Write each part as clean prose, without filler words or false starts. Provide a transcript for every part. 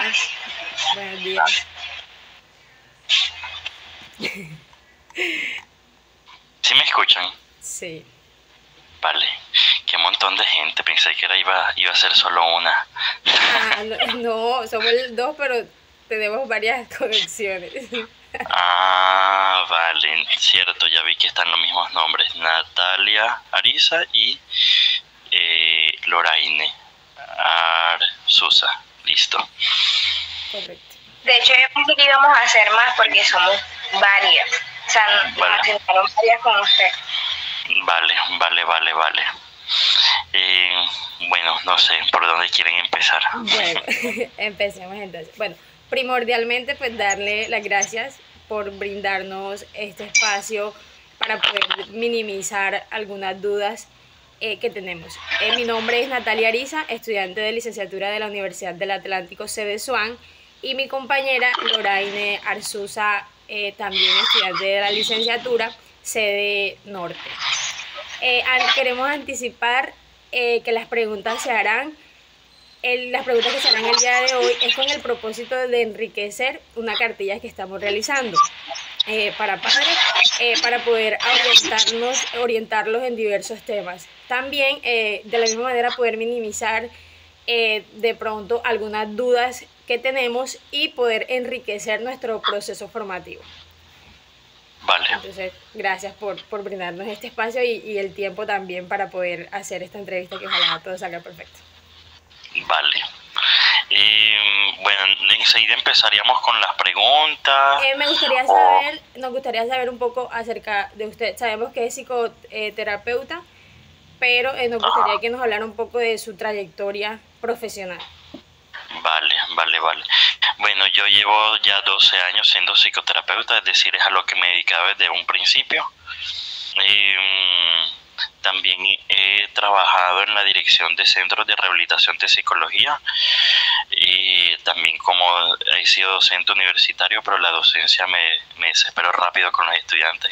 días. Buenos días. ¿Sí me escuchan? Sí. Vale. Qué montón de gente. Pensé que iba a ser solo una. No, no, somos dos, pero tenemos varias conexiones. Vale. Cierto, ya vi que están los mismos nombres. Natalia Arisa y Loraine Arzusa. Listo. Correcto. De hecho, yo pensé que íbamos a hacer más porque somos varias. O sea, nos Vale. asentaron varias con usted. Vale. Bueno, no sé por dónde quieren empezar. Bueno, empecemos entonces. Bueno, primordialmente pues darle las gracias por brindarnos este espacio para poder minimizar algunas dudas que tenemos. Mi nombre es Natalia Ariza, estudiante de licenciatura de la Universidad del Atlántico, sede SUAN, y mi compañera Loraine Arzusa, también estudiante de la licenciatura, sede Norte. Queremos anticipar que las preguntas que se harán el día de hoy es con el propósito de enriquecer una cartilla que estamos realizando para padres, para poder orientarlos en diversos temas. También, de la misma manera, poder minimizar de pronto algunas dudas que tenemos y poder enriquecer nuestro proceso formativo. Vale. Entonces, gracias por brindarnos este espacio y el tiempo también para poder hacer esta entrevista, que ojalá todo salga perfecto. Vale. Bueno, enseguida empezaríamos con las preguntas. Nos gustaría saber un poco acerca de usted. Sabemos que es psicoterapeuta, pero nos gustaría que nos hablara un poco de su trayectoria profesional. Vale. Bueno, yo llevo ya 12 años siendo psicoterapeuta, es decir, es a lo que me dedicaba desde un principio. También he trabajado en la dirección de centros de rehabilitación de psicología y también como he sido docente universitario, pero la docencia me desesperó rápido con los estudiantes,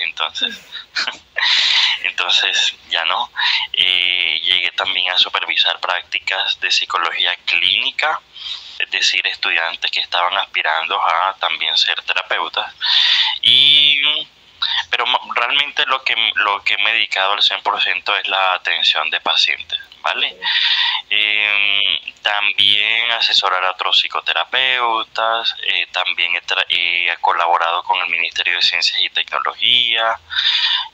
entonces ya no. Llegué también a supervisar prácticas de psicología clínica, es decir, estudiantes que estaban aspirando a también ser terapeutas. Pero realmente lo que me he dedicado al 100% es la atención de pacientes, ¿vale? También asesorar a otros psicoterapeutas, también he colaborado con el Ministerio de Ciencias y Tecnología,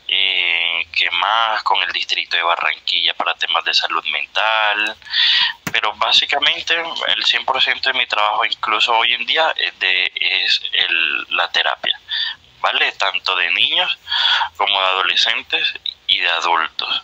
¿qué más? Con el Distrito de Barranquilla para temas de salud mental, pero básicamente el 100% de mi trabajo, incluso hoy en día, es la terapia, ¿vale? Tanto de niños como de adolescentes y de adultos.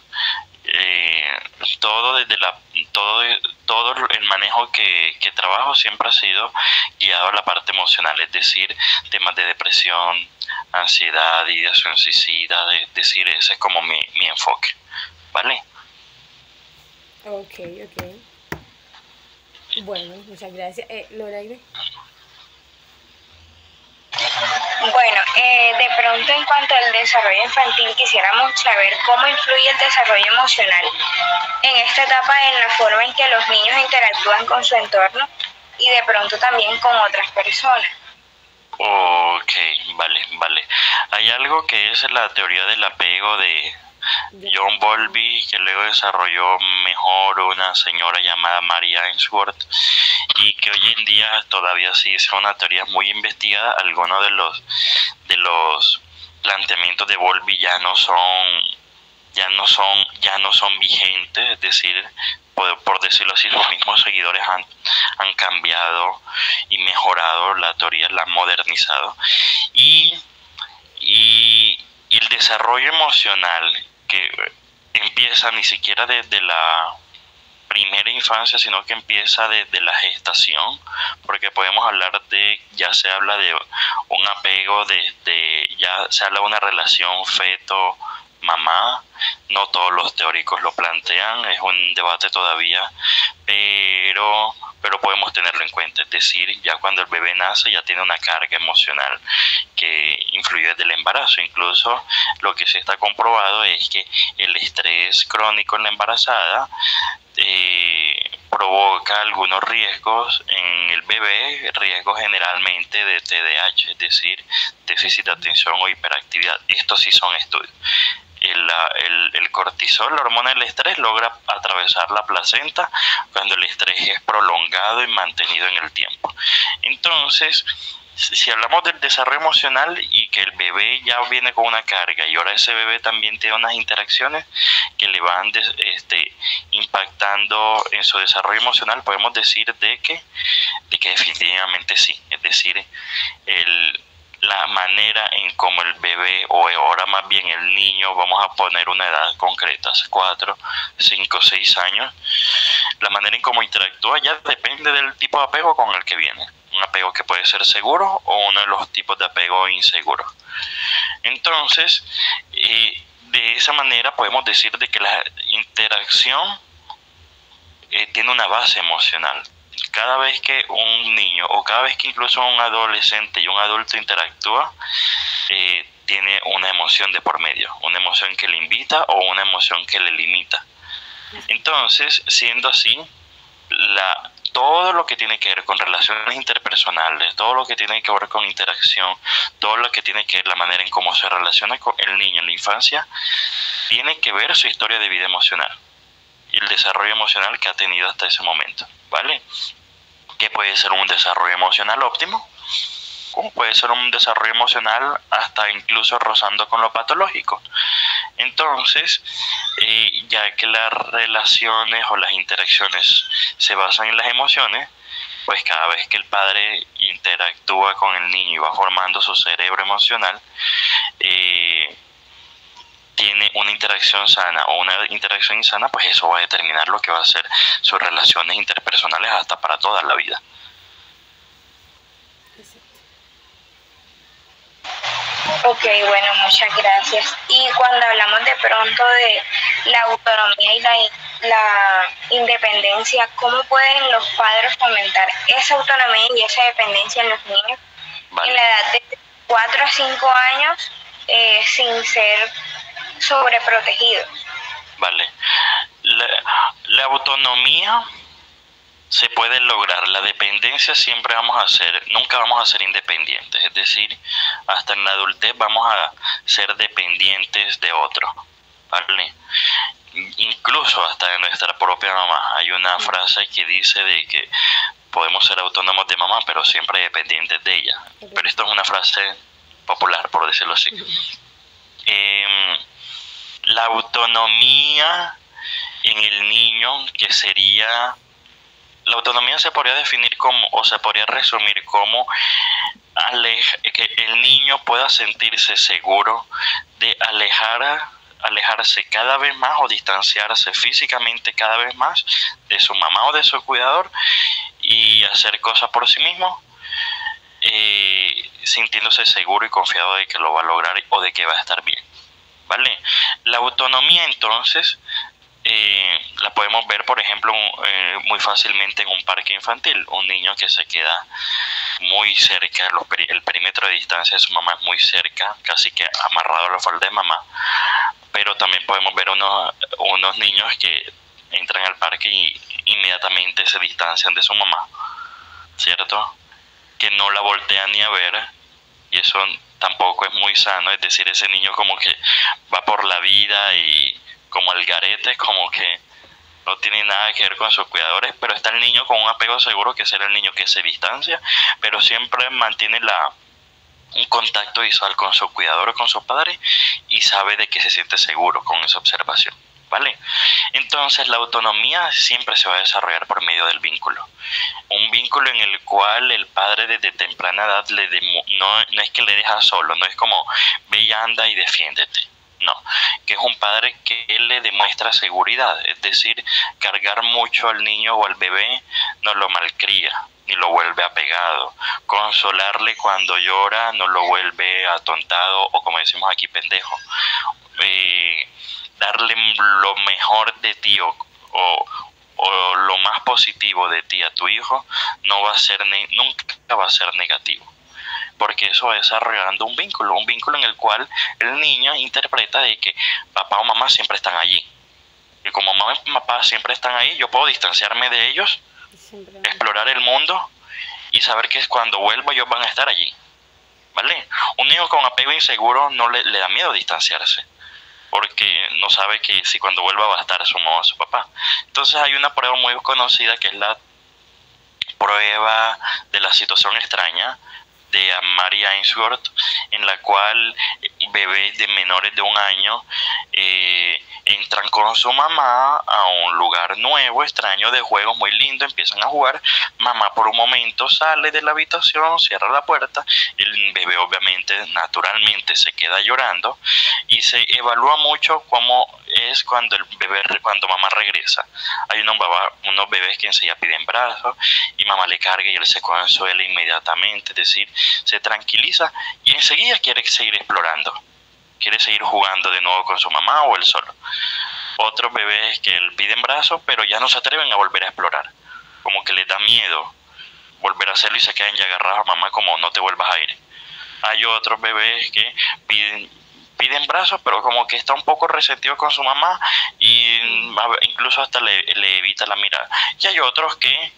Todo el manejo que trabajo siempre ha sido guiado a la parte emocional, es decir, temas de depresión, ansiedad, ideación suicida, es decir, ese es como mi enfoque, ¿vale? Ok. Bueno, muchas gracias. Loraine. Bueno, de pronto en cuanto al desarrollo infantil, quisiéramos saber cómo influye el desarrollo emocional en esta etapa en la forma en que los niños interactúan con su entorno y de pronto también con otras personas. Ok, vale. Hay algo que es la teoría del apego de John Bowlby, que luego desarrolló mejor una señora llamada Mary Ainsworth, y que hoy en día todavía sigue siendo una teoría muy investigada. Algunos de los planteamientos de Bowlby ya no son vigentes, es decir, por decirlo así, los mismos seguidores han cambiado y mejorado la teoría, la han modernizado, y el desarrollo emocional que empieza ni siquiera desde la primera infancia, sino que empieza desde la gestación, porque podemos hablar ya se habla de un apego ya se habla de una relación feto mamá. No todos los teóricos lo plantean, es un debate todavía, pero podemos tenerlo en cuenta, es decir, ya cuando el bebé nace ya tiene una carga emocional que influye desde el embarazo. Incluso lo que se está comprobado es que el estrés crónico en la embarazada provoca algunos riesgos en el bebé, riesgos generalmente de TDAH, es decir, déficit de atención o hiperactividad. Estos sí son estudios. El cortisol, la hormona del estrés, logra atravesar la placenta cuando el estrés es prolongado y mantenido en el tiempo. Entonces, si hablamos del desarrollo emocional y que el bebé ya viene con una carga y ahora ese bebé también tiene unas interacciones que le van impactando en su desarrollo emocional, podemos decir de que definitivamente sí. Es decir, la manera en cómo el bebé, o ahora más bien el niño, vamos a poner una edad concreta, 4, 5, 6 años, la manera en cómo interactúa ya depende del tipo de apego con el que viene. Un apego que puede ser seguro o uno de los tipos de apego inseguro. Entonces, de esa manera podemos decir de que la interacción tiene una base emocional. Cada vez que un niño o cada vez que incluso un adolescente y un adulto interactúa, tiene una emoción de por medio, una emoción que le invita o una emoción que le limita. Entonces, siendo así, todo lo que tiene que ver con relaciones interpersonales, todo lo que tiene que ver con interacción, todo lo que tiene que ver la manera en cómo se relaciona con el niño en la infancia, tiene que ver su historia de vida emocional y el desarrollo emocional que ha tenido hasta ese momento, ¿vale? Que puede ser un desarrollo emocional óptimo, como puede ser un desarrollo emocional hasta incluso rozando con lo patológico. Entonces, ya que las relaciones o las interacciones se basan en las emociones, pues cada vez que el padre interactúa con el niño y va formando su cerebro emocional, tiene una interacción sana o una interacción insana, pues eso va a determinar lo que va a ser sus relaciones interpersonales hasta para toda la vida. Ok, bueno, muchas gracias. Y cuando hablamos de pronto de la autonomía y la independencia, ¿cómo pueden los padres fomentar esa autonomía y esa dependencia en los niños en la edad de 4 a 5 años sin ser sobreprotegidos? Vale. La autonomía se puede lograr. La dependencia siempre nunca vamos a ser independientes. Es decir, hasta en la adultez vamos a ser dependientes de otros, ¿vale? Incluso hasta de nuestra propia mamá. Hay una frase que dice de que podemos ser autónomos de mamá, pero siempre dependientes de ella. Pero esto es una frase popular, por decirlo así. La autonomía en el niño, que sería... La autonomía se podría definir como, o se podría resumir como que el niño pueda sentirse seguro de alejarse cada vez más o distanciarse físicamente cada vez más de su mamá o de su cuidador y hacer cosas por sí mismo, sintiéndose seguro y confiado de que lo va a lograr o de que va a estar bien, ¿vale? La autonomía entonces la podemos ver, por ejemplo, muy fácilmente en un parque infantil. Un niño que se queda muy cerca, el perímetro de distancia de su mamá es muy cerca, casi que amarrado a la falda de mamá. Pero también podemos ver unos niños que entran al parque y inmediatamente se distancian de su mamá, ¿cierto? Que no la voltean ni a ver, y eso tampoco es muy sano. Es decir, ese niño como que va por la vida y como el garete, como que no tiene nada que ver con sus cuidadores, pero está el niño con un apego seguro, que será el niño que se distancia, pero siempre mantiene un contacto visual con su cuidador o con su padre y sabe de que se siente seguro con esa observación, ¿vale? Entonces la autonomía siempre se va a desarrollar por medio del vínculo. Un vínculo en el cual el padre desde temprana edad no es que le deja solo, no es como ve y anda y defiéndete. No, que es un padre que le demuestra seguridad, es decir, cargar mucho al niño o al bebé no lo malcría, ni lo vuelve apegado. Consolarle cuando llora no lo vuelve atontado o, como decimos aquí, pendejo. Darle lo mejor de ti o lo más positivo de ti a tu hijo nunca va a ser negativo, porque eso va desarrollando un vínculo en el cual el niño interpreta de que papá o mamá siempre están allí, Y como mamá y papá siempre están ahí, yo puedo distanciarme de ellos, Siempre. explorar el mundo y saber que cuando vuelva ellos van a estar allí, ¿vale? Un niño con apego inseguro no le da miedo distanciarse, porque no sabe que si cuando vuelva va a estar su mamá o su papá. Entonces hay una prueba muy conocida que es la prueba de la situación extraña de Mary Ainsworth, en la cual bebés de menores de 1 año entran con su mamá a un lugar nuevo, extraño, de juegos muy lindo, empiezan a jugar, mamá por un momento sale de la habitación, cierra la puerta, el bebé obviamente, naturalmente se queda llorando y se evalúa mucho cómo es cuando cuando mamá regresa. Hay unos bebés que enseguida piden brazos y mamá le carga y él se consuela inmediatamente, es decir, se tranquiliza y enseguida quiere seguir explorando, quiere seguir jugando de nuevo con su mamá o él solo. Otros bebés que piden brazos pero ya no se atreven a volver a explorar, como que les da miedo volver a hacerlo y se quedan ya agarrados a mamá como no te vuelvas a ir. Hay otros bebés que piden brazos pero como que está un poco resentido con su mamá y incluso hasta le evita la mirada. Y hay otros que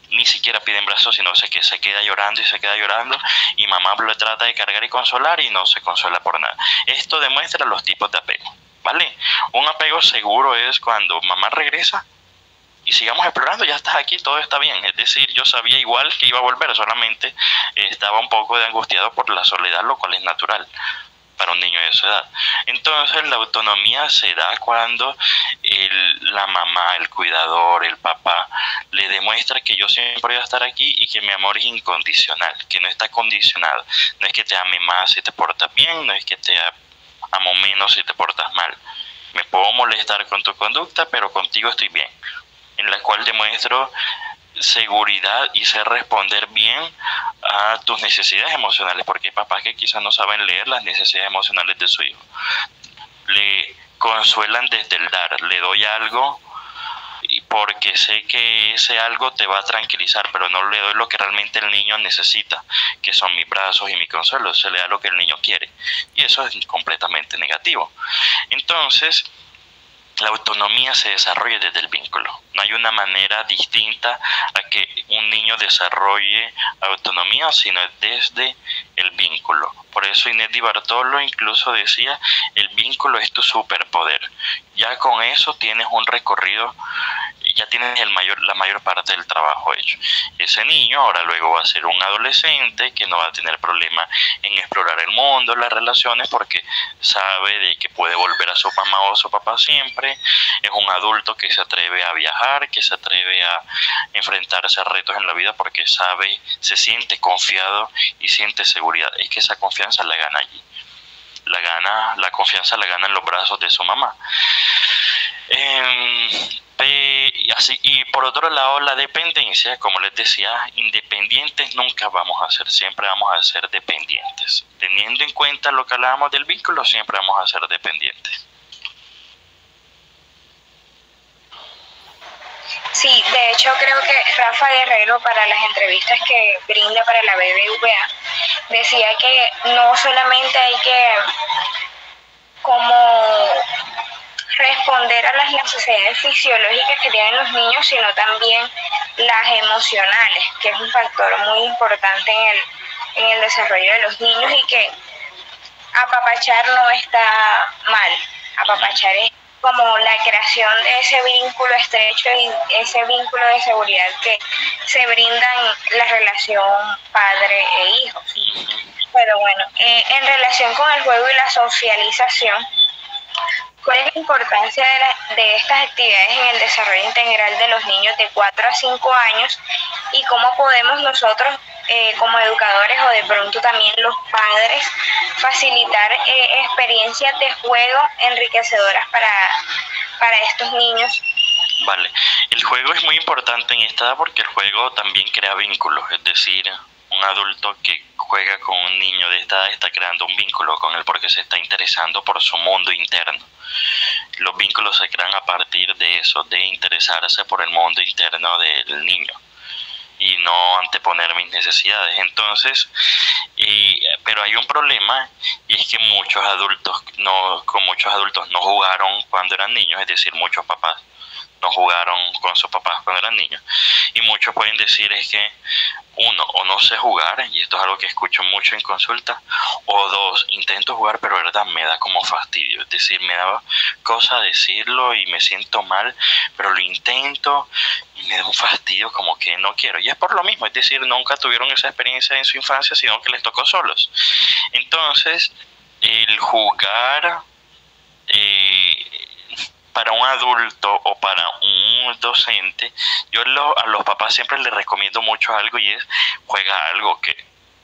ni siquiera piden brazos, sino que se queda llorando y se queda llorando y mamá lo trata de cargar y consolar y no se consuela por nada. Esto demuestra los tipos de apego, ¿vale? Un apego seguro es cuando mamá regresa y sigamos explorando, ya estás aquí, todo está bien. Es decir, yo sabía igual que iba a volver, solamente estaba un poco angustiado por la soledad, lo cual es natural para un niño de esa edad. Entonces la autonomía se da cuando la mamá, el cuidador, el papá le demuestra que yo siempre voy a estar aquí y que mi amor es incondicional, que no está condicionado. No es que te ame más si te portas bien, no es que te amo menos si te portas mal. Me puedo molestar con tu conducta, pero contigo estoy bien. En la cual demuestro seguridad y sé responder bien a tus necesidades emocionales, porque hay papás que quizás no saben leer las necesidades emocionales de su hijo. Le consuelan desde el dar, le doy algo porque sé que ese algo te va a tranquilizar, pero no le doy lo que realmente el niño necesita, que son mis brazos y mi consuelo, se le da lo que el niño quiere, y eso es completamente negativo. Entonces, la autonomía se desarrolla desde el vínculo. No hay una manera distinta a que un niño desarrolle autonomía, sino desde el vínculo. Por eso Inés Di Bartolo incluso decía, el vínculo es tu superpoder. Ya con eso tienes un recorrido, ya tienes la mayor parte del trabajo hecho. Ese niño ahora luego va a ser un adolescente que no va a tener problema en explorar el mundo, las relaciones, porque sabe de que puede volver a su mamá o a su papá siempre. Es un adulto que se atreve a viajar, que se atreve a enfrentarse a retos en la vida porque sabe, se siente confiado y siente seguridad. Es que esa confianza la gana allí. La confianza la gana en los brazos de su mamá. Y por otro lado, la dependencia, como les decía, independientes nunca vamos a ser, siempre vamos a ser dependientes. Teniendo en cuenta lo que hablábamos del vínculo, siempre vamos a ser dependientes. Sí, de hecho creo que Rafa Guerrero, para las entrevistas que brinda para la BBVA, decía que no solamente hay que como responder a las necesidades fisiológicas que tienen los niños, sino también las emocionales, que es un factor muy importante en el desarrollo de los niños, y que apapachar no está mal. Apapachar es como la creación de ese vínculo estrecho y ese vínculo de seguridad que se brinda en la relación padre e hijo. Pero bueno, en relación con el juego y la socialización, ¿cuál es la importancia de estas actividades en el desarrollo integral de los niños de 4 a 5 años y cómo podemos nosotros como educadores o de pronto también los padres facilitar experiencias de juego enriquecedoras para estos niños? Vale, el juego es muy importante en esta edad porque el juego también crea vínculos, es decir, un adulto que juega con un niño de esta edad está creando un vínculo con él porque se está interesando por su mundo interno. Los vínculos se crean a partir de eso, de interesarse por el mundo interno del niño. y no anteponer mis necesidades. Entonces, pero hay un problema, y es que con muchos adultos no jugaron cuando eran niños, es decir, muchos papás no jugaron con sus papás cuando eran niños. Y muchos pueden decir es que, uno, o no sé jugar, y esto es algo que escucho mucho en consulta, o dos, intento jugar, pero verdad me da como fastidio, es decir, me da cosa decirlo y me siento mal, pero lo intento y me da un fastidio como que no quiero. Y es por lo mismo, es decir, nunca tuvieron esa experiencia en su infancia, sino que les tocó solos. Entonces, el jugar para un adulto o para un docente, a los papás siempre les recomiendo mucho algo, y es juega algo que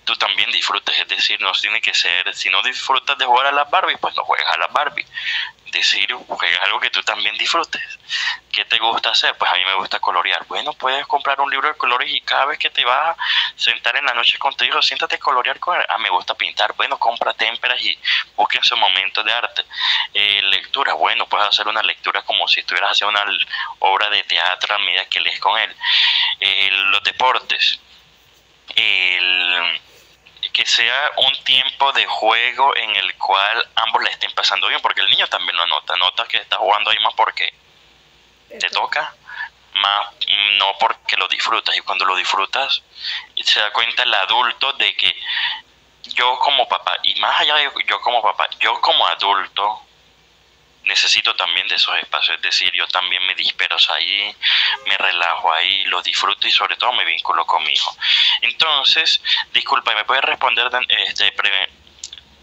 tú también disfrutes. Es decir, no tiene que ser, si no disfrutas de jugar a las Barbie, pues no juegas a las Barbie. Es decir, juega algo que tú también disfrutes. ¿Qué te gusta hacer? Pues a mí me gusta colorear. Bueno, puedes comprar un libro de colores y cada vez que te vas a sentar en la noche con tu hijo, siéntate a colorear con él. Ah, me gusta pintar. Bueno, compra témperas y busquen su momento de arte. Lectura. Bueno, puedes hacer una lectura como si estuvieras haciendo una obra de teatro a medida que lees con él. Los deportes. Que sea un tiempo de juego en el cual ambos le estén pasando bien, porque el niño también lo nota que está jugando ahí más porque te toca, más no porque lo disfrutas. Y cuando lo disfrutas se da cuenta el adulto de que yo como papá, y más allá de yo como papá, yo como adulto necesito también de esos espacios. Es decir, yo también me disperso ahí, me relajo ahí, lo disfruto y sobre todo me vinculo con mi hijo. Entonces, disculpa, ¿me puedes responder,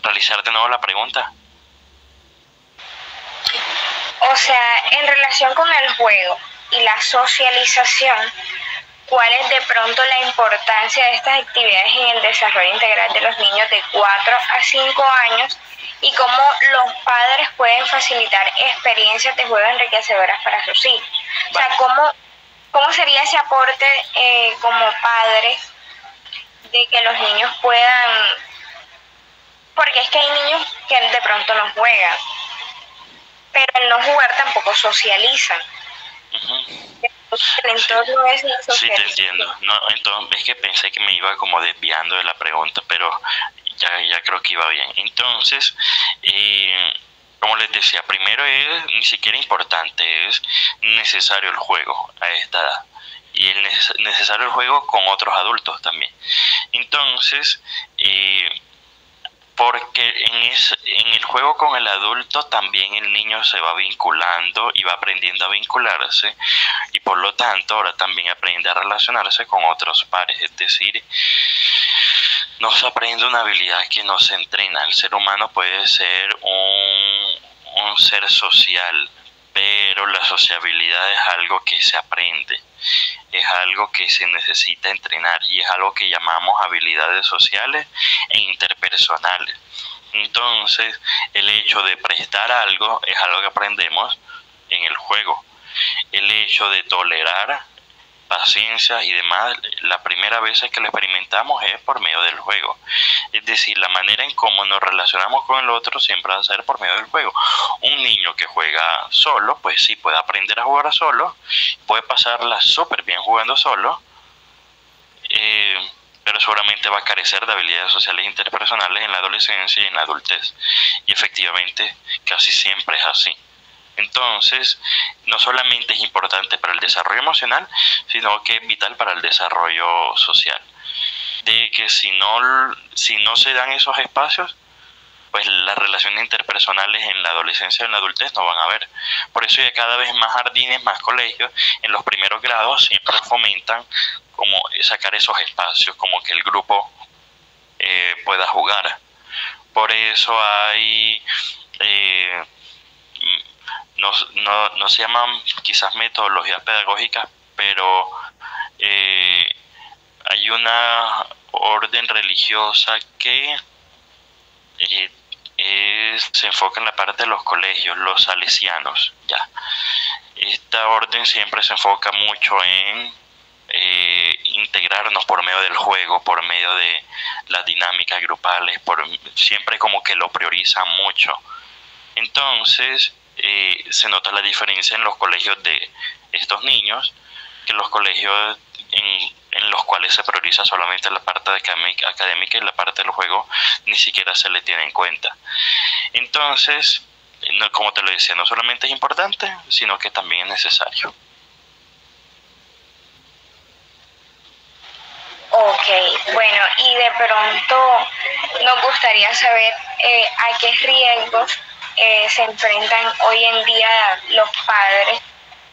realizar de nuevo la pregunta? O sea, en relación con el juego y la socialización, ¿cuál es de pronto la importancia de estas actividades en el desarrollo integral de los niños de 4 a 5 años? Y cómo los padres pueden facilitar experiencias de juego enriquecedoras para sus hijos. O sea, ¿cómo sería ese aporte como padres de que los niños puedan? Porque es que hay niños que de pronto no juegan, pero al no jugar tampoco socializan. El entorno es la sí, te entiendo. No, entonces, es que pensé que me iba como desviando de la pregunta, pero ya creo que iba bien. Entonces, como les decía, primero es ni siquiera importante, es necesario el juego a esta edad. Y es necesario el juego con otros adultos también. Entonces, porque en el juego con el adulto también el niño se va vinculando y va aprendiendo a vincularse, y por lo tanto ahora también aprende a relacionarse con otros pares. Es decir, no se aprende una habilidad que no se entrena. El ser humano puede ser un ser social, pero la sociabilidad es algo que se aprende, es algo que se necesita entrenar, y es algo que llamamos habilidades sociales e interpersonales. Entonces, el hecho de prestar algo es algo que aprendemos en el juego. El hecho de tolerar, paciencia y demás, la primera vez que lo experimentamos es por medio del juego. Es decir, la manera en cómo nos relacionamos con el otro siempre va a ser por medio del juego. Un niño que juega solo, pues sí, puede aprender a jugar solo, puede pasarla súper bien jugando solo, pero seguramente va a carecer de habilidades sociales interpersonales en la adolescencia y en la adultez. Y efectivamente, casi siempre es así. Entonces, no solamente es importante para el desarrollo emocional, sino que es vital para el desarrollo social. De que si no se dan esos espacios, pues las relaciones interpersonales en la adolescencia y en la adultez no van a haber. Por eso ya cada vez más jardines, más colegios, en los primeros grados siempre fomentan como sacar esos espacios, como que el grupo pueda jugar. Por eso hay... no se llaman quizás metodologías pedagógicas, pero hay una orden religiosa que se enfoca en la parte de los colegios, los salesianos. Ya, esta orden siempre se enfoca mucho en integrarnos por medio del juego, por medio de las dinámicas grupales, siempre como que lo priorizan mucho. Entonces, se nota la diferencia en los colegios de estos niños, que los colegios en los cuales se prioriza solamente la parte académica y la parte del juego ni siquiera se le tiene en cuenta. Entonces, no, como te lo decía, no solamente es importante, sino que también es necesario. Ok, bueno, y de pronto nos gustaría saber a qué riesgos se enfrentan hoy en día los padres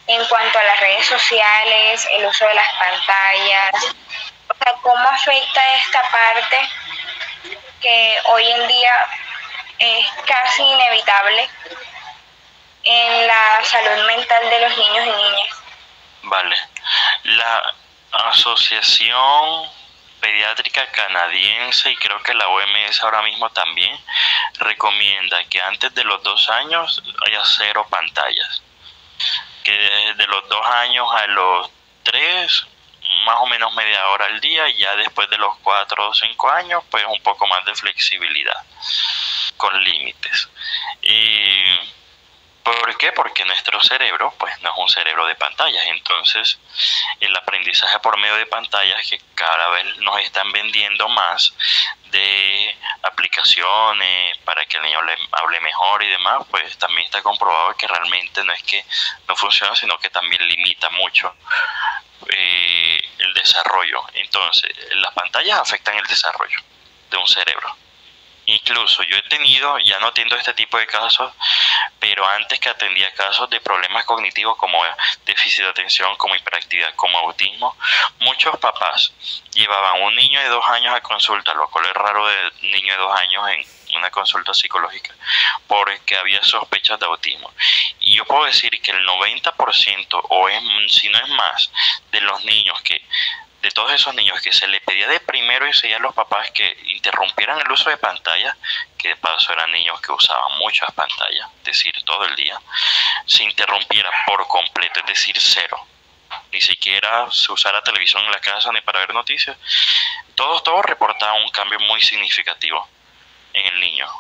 en cuanto a las redes sociales, el uso de las pantallas, o sea, cómo afecta esta parte que hoy en día es casi inevitable en la salud mental de los niños y niñas. Vale. La Asociación Pediátrica Canadiense y creo que la OMS ahora mismo también recomienda que antes de los 2 años haya 0 pantallas. Que desde los 2 años a los 3, más o menos media hora al día, y ya después de los 4 o 5 años, pues un poco más de flexibilidad, con límites. ¿Por qué? Porque nuestro cerebro, pues no es un cerebro de pantallas, entonces el aprendizaje por medio de pantallas que cada vez nos están vendiendo más de aplicaciones para que el niño hable mejor y demás, pues también está comprobado que realmente no es que no funciona, sino que también limita mucho el desarrollo. Entonces, las pantallas afectan el desarrollo de un cerebro. Incluso yo he tenido, ya no atiendo este tipo de casos, pero antes que atendía casos de problemas cognitivos como déficit de atención, como hiperactividad, como autismo, muchos papás llevaban un niño de 2 años a consulta, lo cual es raro de niño de 2 años en una consulta psicológica, porque había sospechas de autismo. Y yo puedo decir que el 90%, o si no es más, de los niños de todos esos niños que se les pedía de primero y seguía a los papás que interrumpieran el uso de pantalla, que de paso eran niños que usaban muchas pantallas, es decir, todo el día, se interrumpiera por completo, es decir, 0. Ni siquiera se usara televisión en la casa ni para ver noticias. Todos reportaban un cambio muy significativo en el niño.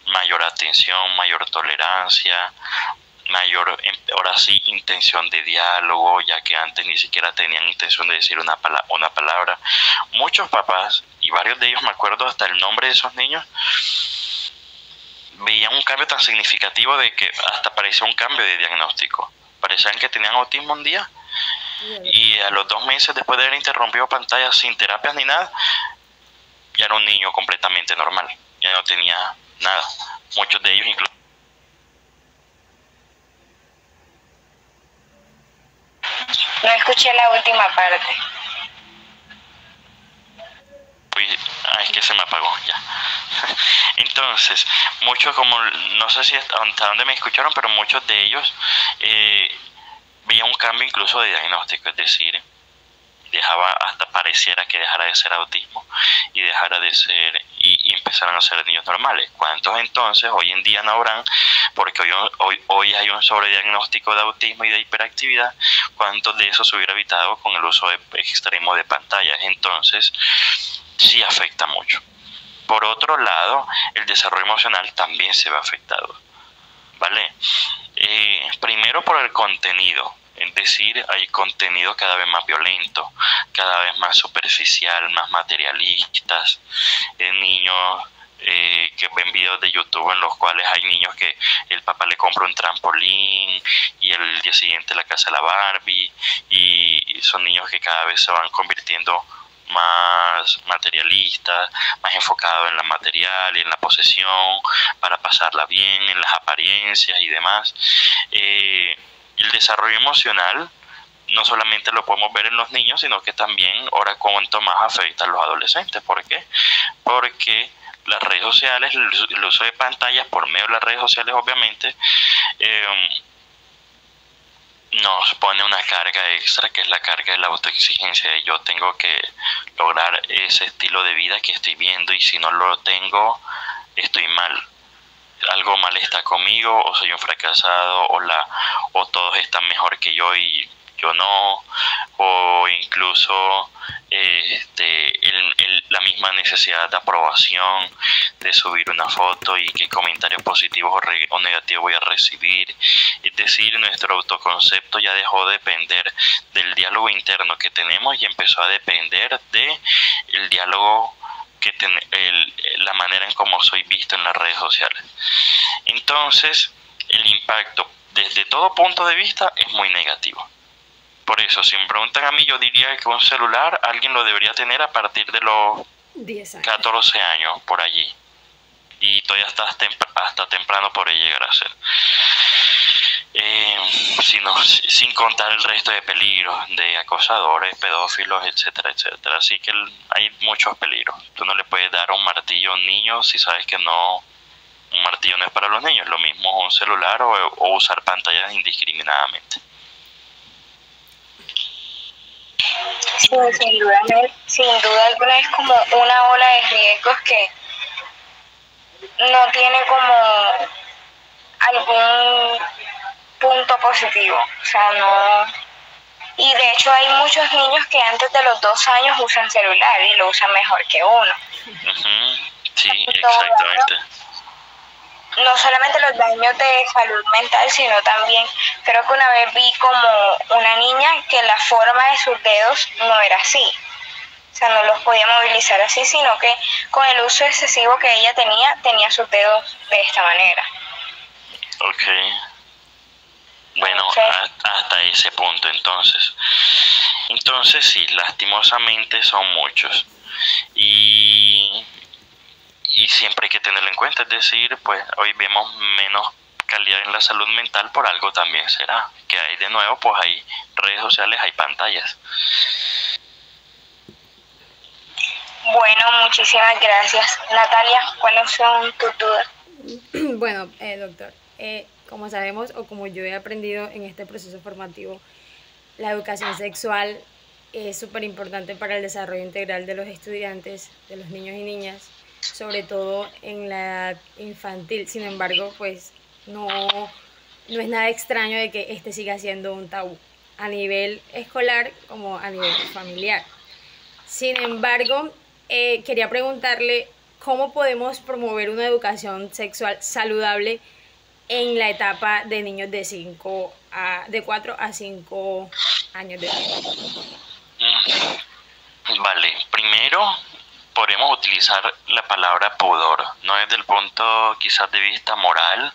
Mayor atención, mayor tolerancia, mayor, ahora sí, intención de diálogo, ya que antes ni siquiera tenían intención de decir una palabra. Muchos papás, y varios de ellos me acuerdo hasta el nombre de esos niños, veían un cambio tan significativo de que hasta parecía un cambio de diagnóstico. Parecían que tenían autismo un día y a los 2 meses después de haber interrumpido pantallas sin terapias ni nada, ya era un niño completamente normal, ya no tenía nada. Muchos de ellos incluso No escuché la última parte. es que se me apagó ya. Entonces, muchos, como no sé si hasta dónde me escucharon, pero muchos de ellos veían un cambio incluso de diagnóstico, es decir, pareciera que dejara de ser autismo y dejara de ser y empezaran a ser niños normales. ¿Cuántos entonces hoy en día no habrán? Porque hoy hay un sobrediagnóstico de autismo y de hiperactividad. ¿Cuántos de esos se hubiera evitado con el uso extremo de pantallas? Entonces, sí afecta mucho. Por otro lado, el desarrollo emocional también se ve afectado, ¿vale? Primero por el contenido. Es decir, hay contenido cada vez más violento, cada vez más superficial, más materialistas, niños que ven videos de YouTube en los cuales hay niños que el papá le compra un trampolín y el día siguiente la casa de la Barbie, y son niños que cada vez se van convirtiendo más materialistas, más enfocados en la material y en la posesión, para pasarla bien, en las apariencias y demás. El desarrollo emocional no solamente lo podemos ver en los niños, sino que también ahora cuanto más afecta a los adolescentes. ¿Por qué? Porque las redes sociales, el uso de pantallas por medio de las redes sociales obviamente nos pone una carga extra, que es la carga de la autoexigencia. Yo tengo que lograr ese estilo de vida que estoy viendo, y si no lo tengo, estoy mal. Algo mal está conmigo, o soy un fracasado, o todos están mejor que yo y yo no, o incluso la misma necesidad de aprobación, de subir una foto y qué comentarios positivos o negativos voy a recibir. Es decir, nuestro autoconcepto ya dejó de depender del diálogo interno que tenemos y empezó a depender de el diálogo la manera en cómo soy visto en las redes sociales. Entonces, el impacto desde todo punto de vista es muy negativo. Por eso, si me preguntan a mí, yo diría que un celular alguien lo debería tener a partir de los 10 años. 14 años, por allí. Y todavía hasta temprano por ahí llegar a ser. Sin contar el resto de peligros de acosadores, pedófilos, etcétera, etcétera. Así que hay muchos peligros. Tú no le puedes dar un martillo a un niño si sabes que no, un martillo no es para los niños. Lo mismo un celular o usar pantallas indiscriminadamente. Sí, sin duda alguna es como una ola de riesgos que no tiene como algún punto positivo, o sea, no. Y de hecho hay muchos niños que antes de los 2 años usan celular y lo usan mejor que uno. Sí, exactamente. No solamente los daños de salud mental, sino también, creo que una vez vi como una niña que la forma de sus dedos no era así. O sea, no los podía movilizar así, sino que con el uso excesivo que ella tenía sus dedos de esta manera. Ok. Bueno, hasta ese punto entonces. Entonces sí, lastimosamente son muchos. Y siempre hay que tenerlo en cuenta, es decir, pues hoy vemos menos calidad en la salud mental, por algo también será. Que hay de nuevo, pues hay redes sociales, hay pantallas. Bueno, muchísimas gracias. Natalia, ¿cuáles son tus dudas? Bueno, doctor, como sabemos o como yo he aprendido en este proceso formativo, la educación sexual es súper importante para el desarrollo integral de los estudiantes, de los niños y niñas, sobre todo en la edad infantil. Sin embargo, pues no es nada extraño de que este siga siendo un tabú a nivel escolar como a nivel familiar. Sin embargo, quería preguntarle cómo podemos promover una educación sexual saludable en la etapa de niños de 4 a 5 años de edad. Vale, primero podemos utilizar la palabra pudor, no desde el punto quizás de vista moral,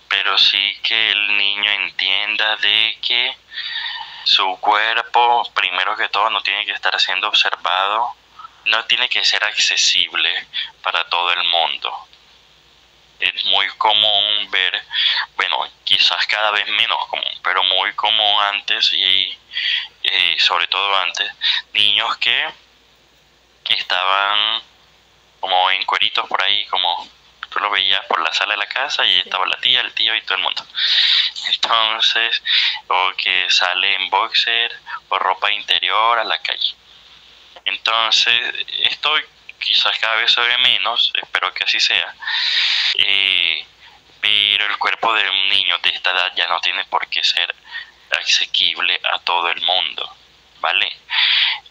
pero sí que el niño entienda de que su cuerpo, primero que todo, no tiene que estar siendo observado, no tiene que ser accesible para todo el mundo. Es muy común ver, bueno, quizás cada vez menos común, pero muy común antes y sobre todo antes, niños que estaban como en cueritos por ahí, como tú lo veías por la sala de la casa y estaba la tía, el tío y todo el mundo. Entonces, o que sale en boxer o ropa interior a la calle. Entonces, esto quizás cada vez se ve menos, espero que así sea, pero el cuerpo de un niño de esta edad ya no tiene por qué ser asequible a todo el mundo, ¿vale?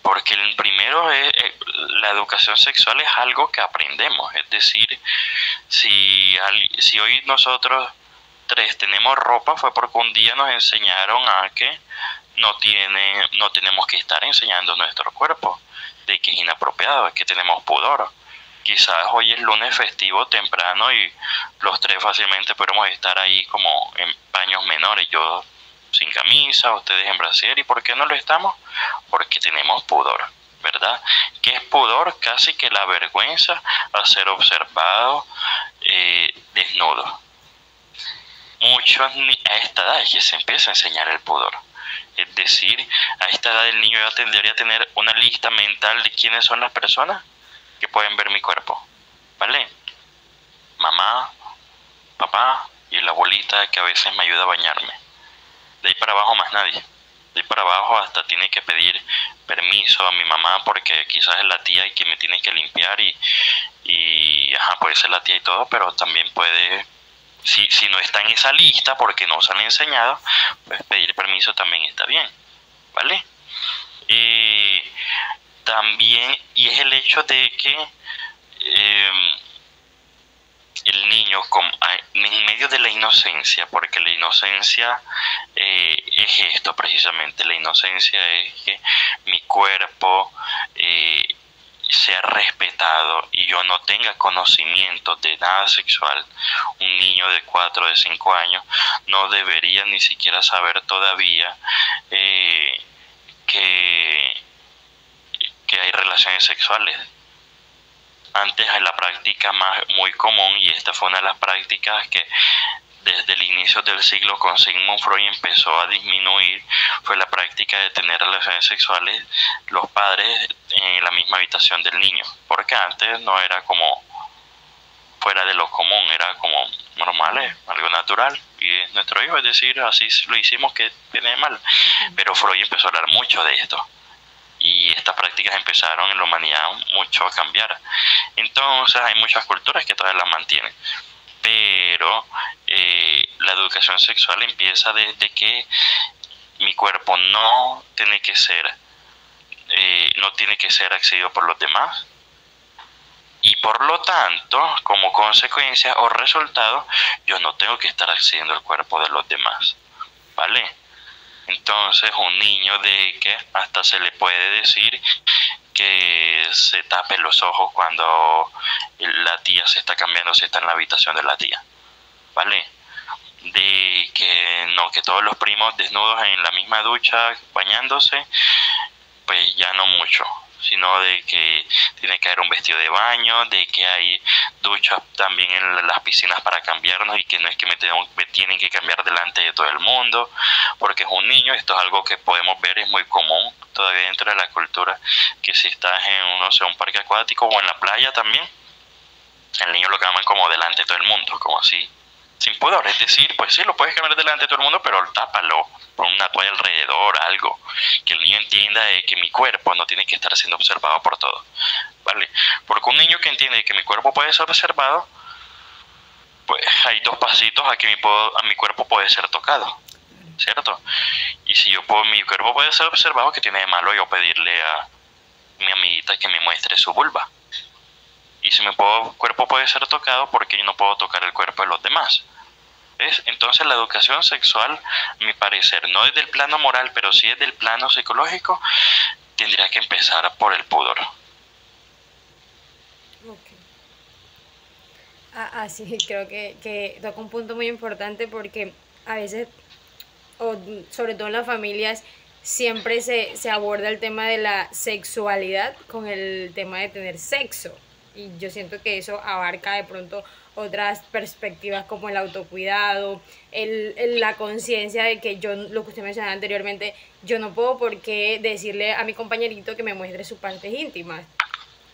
Porque el primero la educación sexual es algo que aprendemos, es decir, si hoy nosotros 3 tenemos ropa fue porque un día nos enseñaron a que no tenemos que estar enseñando nuestro cuerpo, de que es inapropiado, es que tenemos pudor. Quizás hoy es lunes festivo temprano y los 3 fácilmente podemos estar ahí como en paños menores, yo sin camisa, ustedes en brasier. ¿Y por qué no lo estamos? Porque tenemos pudor, ¿verdad? ¿Qué es pudor? Casi que la vergüenza a ser observado desnudo. Muchos a esta edad es que se empieza a enseñar el pudor. Es decir, a esta edad el niño ya debería tener una lista mental de quiénes son las personas que pueden ver mi cuerpo, ¿vale? Mamá, papá y la abuelita que a veces me ayuda a bañarme. De ahí para abajo más nadie. De ahí para abajo hasta tiene que pedir permiso a mi mamá porque quizás es la tía y que me tiene que limpiar y puede ser la tía y todo, pero también puede, si no está en esa lista porque no se han enseñado, pues pedir permiso también está bien, ¿vale? también, y es el hecho de que el niño en medio de la inocencia, porque la inocencia es esto precisamente, la inocencia es que mi cuerpo sea respetado y yo no tenga conocimiento de nada sexual. Un niño de 4 de 5 años no debería ni siquiera saber todavía que hay relaciones sexuales. Antes, en la práctica muy común, y esta fue una de las prácticas que desde el inicio del siglo con Sigmund Freud empezó a disminuir, fue la práctica de tener relaciones sexuales los padres en la misma habitación del niño, porque antes no era como fuera de lo común, era como normal, algo natural, y es nuestro hijo, es decir, así lo hicimos, que tiene mal. Pero Freud empezó a hablar mucho de esto, y estas prácticas empezaron en la humanidad mucho a cambiar. Entonces hay muchas culturas que todavía las mantienen, pero la educación sexual empieza desde que mi cuerpo no tiene que ser accedido por los demás, y por lo tanto, como consecuencia o resultado, yo no tengo que estar accediendo al cuerpo de los demás, ¿vale? Entonces, un niño de que hasta se le puede decir que se tape los ojos cuando la tía se está cambiando, si está en la habitación de la tía, ¿vale? De que no, que todos los primos desnudos en la misma ducha bañándose, pues ya no mucho, sino de que tiene que haber un vestido de baño, de que hay duchas también en las piscinas para cambiarnos, y que no es que me tienen que cambiar delante de todo el mundo, porque es un niño. Esto es algo que podemos ver, es muy común todavía dentro de la cultura, que si estás en, no sé, un parque acuático o en la playa también, el niño lo cambian como delante de todo el mundo, como así, sin pudor. Es decir, pues sí, lo puedes cambiar delante de todo el mundo, pero tápalo, pon una toalla alrededor, algo, que el niño entienda que mi cuerpo no tiene que estar siendo observado por todo, ¿vale? Porque un niño que entiende que mi cuerpo puede ser observado, pues hay dos pasitos a que mi cuerpo puede ser tocado, ¿cierto? Y si mi cuerpo puede ser observado, ¿qué tiene de malo yo pedirle a mi amiguita que me muestre su vulva? Y si mi cuerpo puede ser tocado, ¿por qué yo no puedo tocar el cuerpo de los demás? ¿Ves? Entonces la educación sexual, a mi parecer, no desde el plano moral, pero sí desde el plano psicológico, tendría que empezar por el pudor. Okay. Sí, creo que toca un punto muy importante, porque a veces, o sobre todo en las familias, siempre se aborda el tema de la sexualidad con el tema de tener sexo. Y yo siento que eso abarca de pronto otras perspectivas, como el autocuidado, la conciencia de que yo, lo que usted mencionaba anteriormente, yo no puedo por qué decirle a mi compañerito que me muestre sus partes íntimas,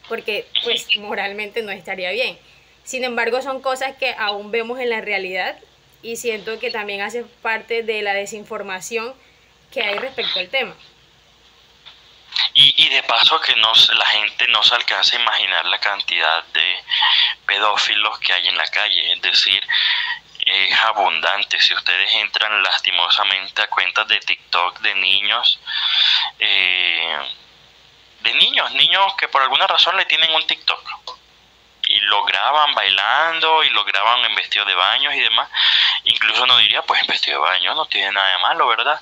porque pues moralmente no estaría bien. Sin embargo, son cosas que aún vemos en la realidad, y siento que también hace parte de la desinformación que hay respecto al tema. Y de paso que la gente no se alcanza a imaginar la cantidad de pedófilos que hay en la calle, es decir, es abundante. Si ustedes entran lastimosamente a cuentas de TikTok de niños, niños que por alguna razón le tienen un TikTok y lo graban bailando y lo graban en vestido de baño y demás. Incluso uno diría, pues en vestido de baño no tiene nada de malo, ¿verdad?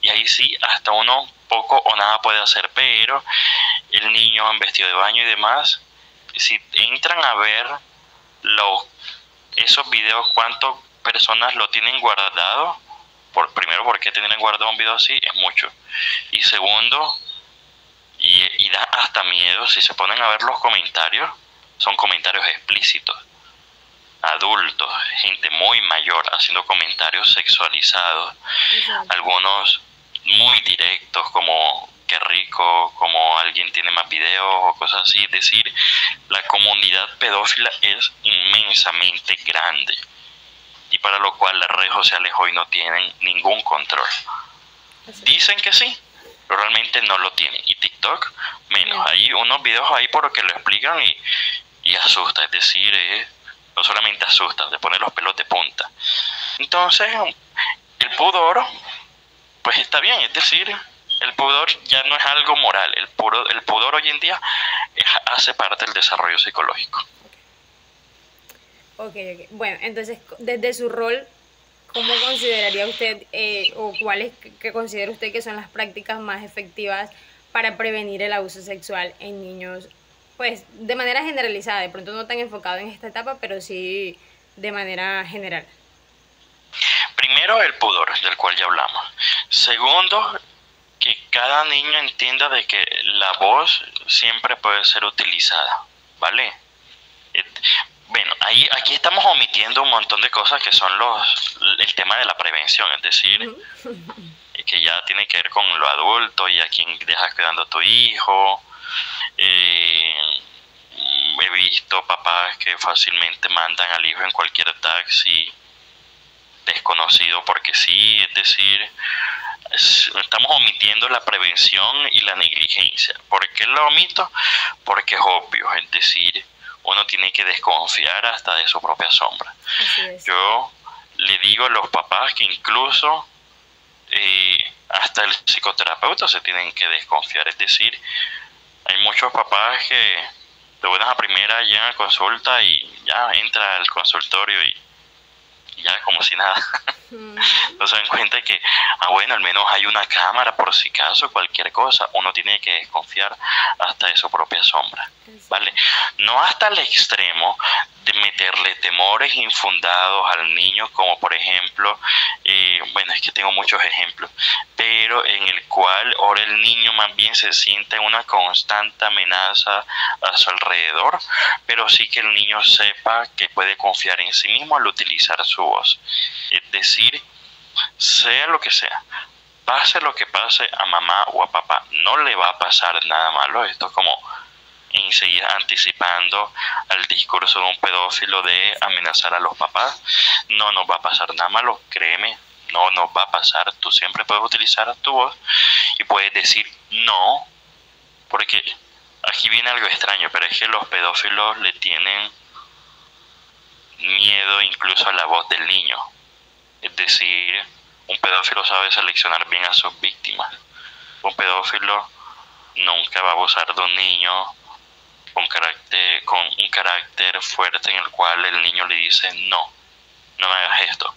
Y ahí sí, hasta uno poco o nada puede hacer, pero el niño en vestido de baño y demás, si entran a ver esos videos, cuántas personas lo tienen guardado, primero, porque tienen guardado un video así, es mucho. Y segundo, y da hasta miedo, si se ponen a ver los comentarios, son comentarios explícitos, adultos, gente muy mayor haciendo comentarios sexualizados, algunos muy directos, como qué rico, como alguien tiene más videos o cosas así. Es decir, la comunidad pedófila es inmensamente grande, y para lo cual las redes sociales hoy no tienen ningún control. Dicen que sí, pero realmente no lo tienen, y TikTok menos. Hay unos videos ahí por lo que lo explican y asusta, es decir, no solamente asusta, te pone los pelos de punta. Entonces, el pudor, pues está bien, es decir, El pudor ya no es algo moral, el pudor hoy en día hace parte del desarrollo psicológico. Ok, ok. Bueno, entonces, desde su rol, ¿cómo consideraría usted o cuáles que considera usted que son las prácticas más efectivas para prevenir el abuso sexual en niños? Pues de manera generalizada, de pronto no tan enfocado en esta etapa, pero sí de manera general. Primero, el pudor, del cual ya hablamos. Segundo, que cada niño entienda de que la voz siempre puede ser utilizada, ¿vale? Bueno, aquí estamos omitiendo un montón de cosas que son el tema de la prevención, es decir, que ya tiene que ver con lo adulto y a quién dejas cuidando a tu hijo. He visto papás que fácilmente mandan al hijo en cualquier taxi desconocido porque sí, es decir, estamos omitiendo la prevención y la negligencia. ¿Por qué lo omito? Porque es obvio, es decir, uno tiene que desconfiar hasta de su propia sombra. Yo le digo a los papás que incluso hasta el psicoterapeuta se tienen que desconfiar, es decir, hay muchos papás que de buenas a primera llegan a consulta y ya entra al consultorio y ya como si nada. No se dan cuenta que, bueno, al menos hay una cámara por si acaso, cualquier cosa. Uno tiene que desconfiar hasta de su propia sombra, ¿vale? No hasta el extremo de meterle temores infundados al niño, como por ejemplo, bueno, es que tengo muchos ejemplos, pero en el cual ahora el niño más bien se siente una constante amenaza a su alrededor, pero sí que el niño sepa que puede confiar en sí mismo al utilizar su voz. Es decir, sea lo que sea, pase lo que pase a mamá o a papá, no le va a pasar nada malo. Esto es como enseguida anticipando al discurso de un pedófilo de amenazar a los papás. No nos va a pasar nada malo, créeme, no nos va a pasar. Tú siempre puedes utilizar tu voz y puedes decir no, porque aquí viene algo extraño, pero es que los pedófilos le tienen miedo incluso a la voz del niño. Es decir, un pedófilo sabe seleccionar bien a sus víctimas. Un pedófilo nunca va a abusar de un niño con un carácter fuerte en el cual el niño le dice no me hagas esto.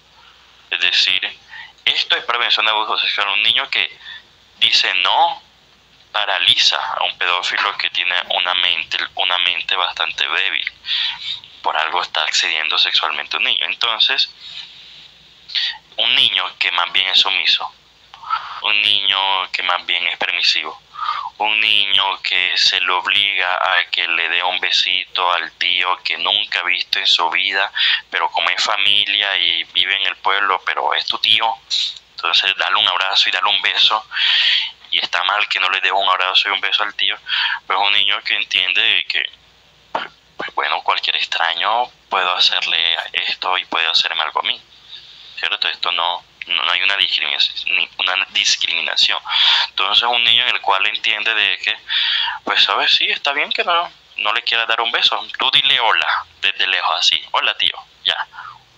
Es decir, esto es prevención de abuso sexual. Un niño que dice no paraliza a un pedófilo que tiene una mente bastante débil. Por algo está accediendo sexualmente a un niño. Entonces, un niño que más bien es sumiso, un niño que más bien es permisivo, un niño que se le obliga a que le dé un besito al tío que nunca ha visto en su vida, pero como es familia y vive en el pueblo, pero es tu tío, entonces dale un abrazo y dale un beso, y está mal que no le dé un abrazo y un beso al tío. Pues un niño que entiende que, pues bueno, cualquier extraño puedo hacerle esto y puede hacerme algo a mí, ¿cierto? Esto no hay una discriminación. Entonces un niño en el cual entiende de que, pues sabes, sí, está bien que no le quiera dar un beso, tú dile hola desde lejos así, hola tío, ya.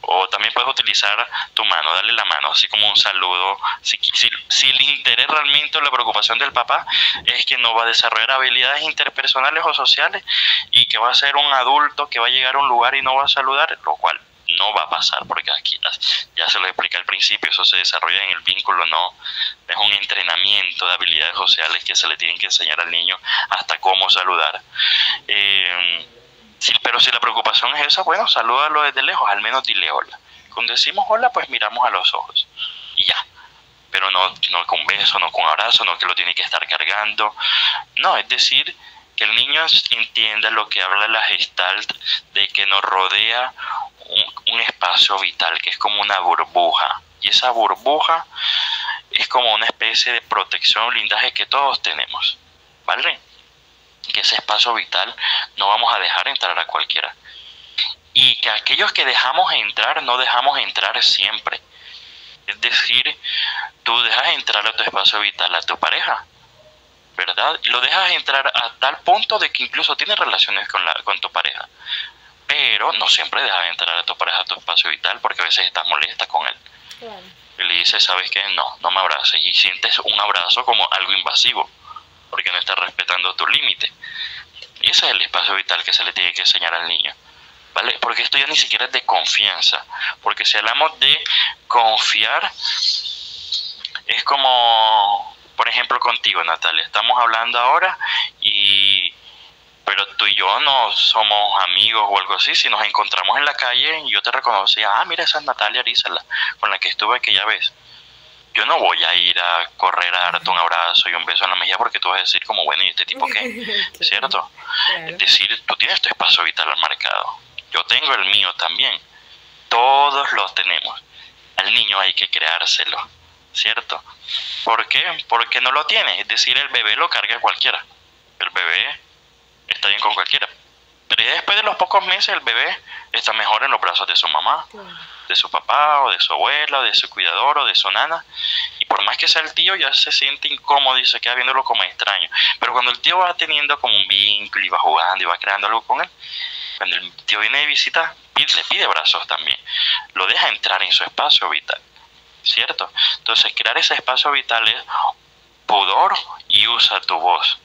O también puedes utilizar tu mano, darle la mano, así como un saludo. Si el interés realmente o la preocupación del papá es que no va a desarrollar habilidades interpersonales o sociales y que va a ser un adulto que va a llegar a un lugar y no va a saludar, lo cual no va a pasar, porque aquí ya se lo expliqué al principio, eso se desarrolla en el vínculo, no es un entrenamiento de habilidades sociales que se le tienen que enseñar al niño hasta cómo saludar. Sí, pero si la preocupación es esa, bueno, salúdalo desde lejos, al menos dile hola. Cuando decimos hola, pues miramos a los ojos y ya, pero no con beso, no con abrazo, no que lo tiene que estar cargando, no, es decir, que el niño entienda lo que habla la Gestalt, de que nos rodea un espacio vital, que es como una burbuja, y esa burbuja es como una especie de protección, blindaje que todos tenemos, ¿vale? Que ese espacio vital no vamos a dejar entrar a cualquiera, y que aquellos que dejamos entrar, no dejamos entrar siempre. Es decir, tú dejas entrar a tu espacio vital a tu pareja, ¿verdad? Y lo dejas entrar a tal punto de que incluso tienes relaciones con tu pareja, pero no siempre dejas entrar a tu pareja a tu espacio vital porque a veces estás molesta con él. Claro. Y le dices, ¿sabes qué? No, no me abraces. Y sientes un abrazo como algo invasivo, porque no estás respetando tu límite. Y ese es el espacio vital que se le tiene que enseñar al niño, ¿vale? Porque esto ya ni siquiera es de confianza, porque si hablamos de confiar, es como, por ejemplo, contigo, Natalia, estamos hablando ahora y pero tú y yo no somos amigos o algo así. Si nos encontramos en la calle y yo te reconocía, ah, mira, esa es Natalia Arizala, con la que estuve aquella vez. Yo no voy a ir a correr a darte un abrazo y un beso en la mejilla porque tú vas a decir como, bueno, ¿y este tipo qué? ¿Cierto? Claro. Es decir, tú tienes tu espacio vital marcado. Yo tengo el mío también. Todos los tenemos. Al niño hay que creárselo, ¿cierto? ¿Por qué? Porque no lo tiene. Es decir, el bebé lo carga cualquiera. El bebé está bien con cualquiera. Pero ya después de los pocos meses el bebé está mejor en los brazos de su mamá, de su papá o de su abuela, o de su cuidador o de su nana. Y por más que sea el tío ya se siente incómodo y se queda viéndolo como extraño. Pero cuando el tío va teniendo como un vínculo y va jugando y va creando algo con él, cuando el tío viene de visita, le pide brazos también. Lo deja entrar en su espacio vital, ¿cierto? Entonces crear ese espacio vital es pudor y usa tu voz,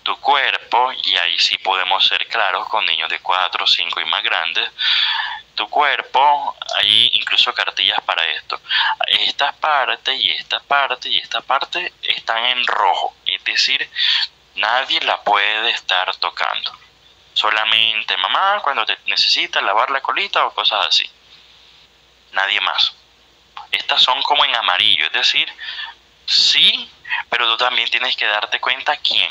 tu cuerpo, y ahí sí podemos ser claros con niños de 4, 5 y más grandes. Tu cuerpo, hay incluso cartillas para esto. Esta parte y esta parte y esta parte están en rojo, es decir, nadie la puede estar tocando. Solamente mamá cuando te necesita lavar la colita o cosas así. Nadie más. Estas son como en amarillo, es decir, sí, pero tú también tienes que darte cuenta quién.